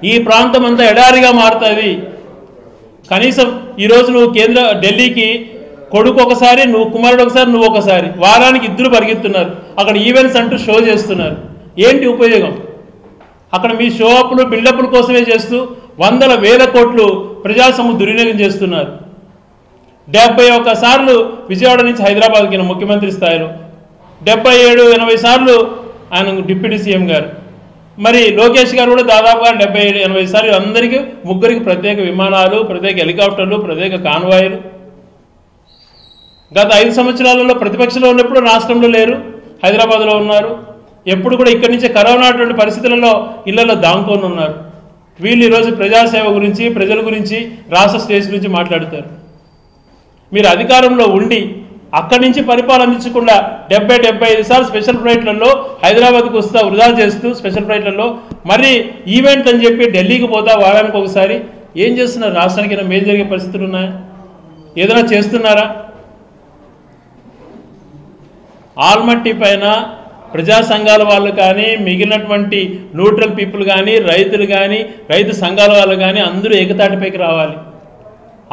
ఈ ప్రాంతం అంతా ఎడారిగా మారుతుంది. కనీసం ఈరోజు నువ్వు ఢిల్లీకి కొడుకు ఒకసారి, నువ్వు కుమారుడు ఒకసారి, నువ్వు ఒకసారి, వారానికి ఇద్దరు పరిగెత్తున్నారు. అక్కడ ఈవెంట్స్ అంటూ షో చేస్తున్నారు. ఏంటి ఉపయోగం? అక్కడ మీ షో అప్లు బిల్డప్ల కోసమే చేస్తూ వందల వేల కోట్లు ప్రజాసొమ్ము దుర్వినియోగం చేస్తున్నారు. 71 సార్లు విజయవాడ నుంచి హైదరాబాద్కి ముఖ్యమంత్రి స్థాయిలో, 77-80 సార్లు ఆయన డిప్యూటీ సీఎం గారు. మరి లోకేష్ గారు కూడా దాదాపుగా 70-80 సార్లు. అందరికీ ముగ్గురికి ప్రత్యేక విమానాలు, ప్రత్యేక హెలికాప్టర్లు, ప్రత్యేక కాన్వాయిలు. గత 5 సంవత్సరాలలో ప్రతిపక్షంలో ఉన్నప్పుడు రాష్ట్రంలో లేరు, హైదరాబాద్లో ఉన్నారు. ఎప్పుడు కూడా ఇక్కడి నుంచే కరోనా అటువంటి పరిస్థితులలో ఇళ్లలో దాంకొని ఉన్నారు. వీళ్ళు ఈరోజు ప్రజాసేవ గురించి, ప్రజల గురించి, రాష్ట్ర స్టేజ్ గురించి మాట్లాడతారు. మీరు అధికారంలో ఉండి అక్కడి నుంచి పరిపాలన అందించకుండా 70-75 సార్లు స్పెషల్ ఫ్లైట్లలో హైదరాబాద్కు వస్తా వృధా చేస్తూ స్పెషల్ ఫ్లైట్లలో మరి ఈవెంట్ అని చెప్పి ఢిల్లీకి పోతా వారానికి ఒకసారి. ఏం చేస్తున్నారు? రాష్ట్రానికి ఏమైనా మేలు జరిగే పరిస్థితులు ఉన్నాయా? ఏదైనా చేస్తున్నారా? ఆల్మట్టి పైన ప్రజా సంఘాల వాళ్ళు కానీ, మిగిలినటువంటి న్యూట్రల్ పీపుల్ కానీ, రైతులు కానీ, రైతు సంఘాల వాళ్ళు కానీ అందరూ ఏకతాటిపైకి రావాలి.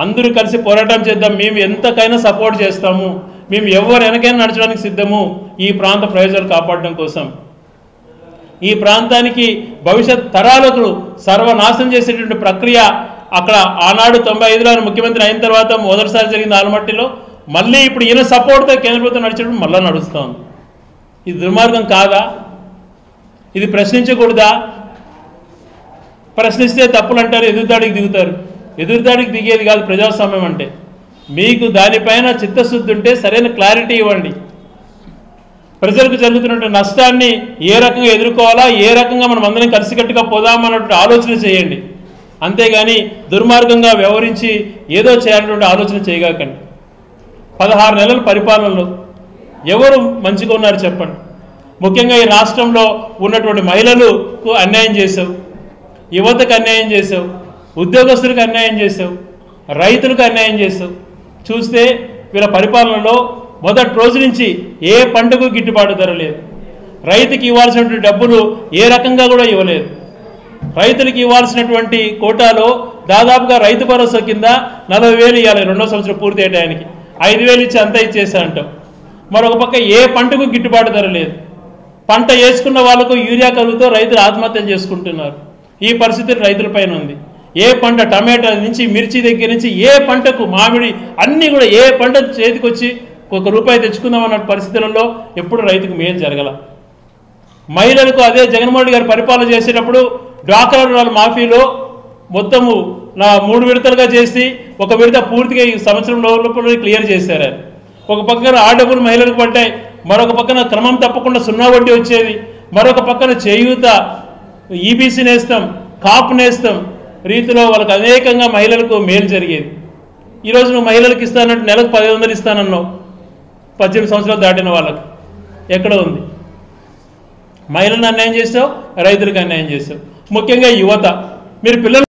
అందరూ కలిసి పోరాటం చేద్దాం. మేము ఎంతకైనా సపోర్ట్ చేస్తాము. మేము ఎవరు వెనకైనా నడచడానికి సిద్ధము ఈ ప్రాంత ప్రయోజనాలు కాపాడడం కోసం. ఈ ప్రాంతానికి భవిష్యత్ తరాలకు సర్వనాశనం చేసేటువంటి ప్రక్రియ అక్కడ ఆనాడు 95లో ముఖ్యమంత్రి అయిన తర్వాత మొదటిసారి జరిగింది ఆల్మట్టిలో. మళ్ళీ ఇప్పుడు ఈయన సపోర్ట్తో కేంద్ర ప్రభుత్వం నడిచేటప్పుడు మళ్ళీ నడుస్తోంది. ఇది దుర్మార్గం కాదా? ఇది ప్రశ్నించకూడదా? ప్రశ్నిస్తే తప్పులు అంటారు, ఎదురుదాడికి దిగుతారు. ఎదురుదాడికి దిగేది కాదు ప్రజాస్వామ్యం అంటే. మీకు దానిపైన చిత్తశుద్ధి ఉంటే సరైన క్లారిటీ ఇవ్వండి. ప్రజలకు జరుగుతున్న నష్టాన్ని ఏ రకంగా ఎదుర్కోవాలా, ఏ రకంగా మనం అందరం కలిసికట్టుగా పోదామన్నటువంటి ఆలోచన చేయండి. అంతేగాని దుర్మార్గంగా వ్యవహరించి ఏదో చేయాలన్నటువంటి ఆలోచన చేయగాకండి. 16 నెలల పరిపాలనలో ఎవరు మంచిగా ఉన్నారు చెప్పండి? ముఖ్యంగా ఈ రాష్ట్రంలో ఉన్నటువంటి మహిళలకు అన్యాయం చేసావు, యువతకు అన్యాయం చేసావు, ఉద్యోగస్తులకు అన్యాయం చేసావు, రైతులకు అన్యాయం చేసావు. చూస్తే వీళ్ళ పరిపాలనలో మొదటి రోజు నుంచి ఏ పంటకు గిట్టుబాటు ధర లేదు. రైతుకి ఇవ్వాల్సినటువంటి డబ్బులు ఏ రకంగా కూడా ఇవ్వలేదు. రైతులకు ఇవ్వాల్సినటువంటి కోటాలో దాదాపుగా రైతు భరోసా కింద 40,000 ఇవ్వాలి. 2వ సంవత్సరం పూర్తి అయ్యడానికి 5,000 ఇచ్చి అంతా ఇచ్చేసా అంటాం. మరొక పక్క ఏ పంటకు గిట్టుబాటు ధర లేదు. పంట వేసుకున్న వాళ్ళకు యూరియా కలుగుతో రైతులు ఆత్మహత్యలు చేసుకుంటున్నారు. ఈ పరిస్థితి రైతులపైన ఉంది. ఏ పంట, టమాటా నుంచి మిర్చి దగ్గర నుంచి ఏ పంటకు, మామిడి, అన్నీ కూడా ఏ పంట చేతికి వచ్చి ₹1 తెచ్చుకుందాం అన్న పరిస్థితులలో ఎప్పుడు రైతుకు మేలు జరగల. మహిళలకు అదే జగన్మోహన్ రెడ్డి గారు పరిపాలన చేసేటప్పుడు డ్వాక్రా రుణాల మాఫీలో మొత్తము 3 విడతలుగా చేసి ఒక విడత పూర్తిగా ఈ సంవత్సరం లోపల క్లియర్ చేశారు. ఒక పక్కన ఆ డబ్బులు మహిళలకు పడ్డాయి, మరొక పక్కన క్రమం తప్పకుండా 0 వడ్డీ వచ్చేది, మరొక పక్కన చేయూత, ఈబీసీ నేస్తం, కాపు నేస్తం రీతిలో వాళ్ళకి అనేకంగా మహిళలకు మేలు జరిగేది. ఈరోజు నువ్వు మహిళలకు ఇస్తానంటే నెలకు 1,500 ఇస్తానన్నావు 18 సంవత్సరాలు దాటిన వాళ్ళకి. ఎక్కడ ఉంది? మహిళలను అన్యాయం చేసావు, రైతులకు అన్యాయం చేసావు. ముఖ్యంగా యువత. మీరు పిల్లలు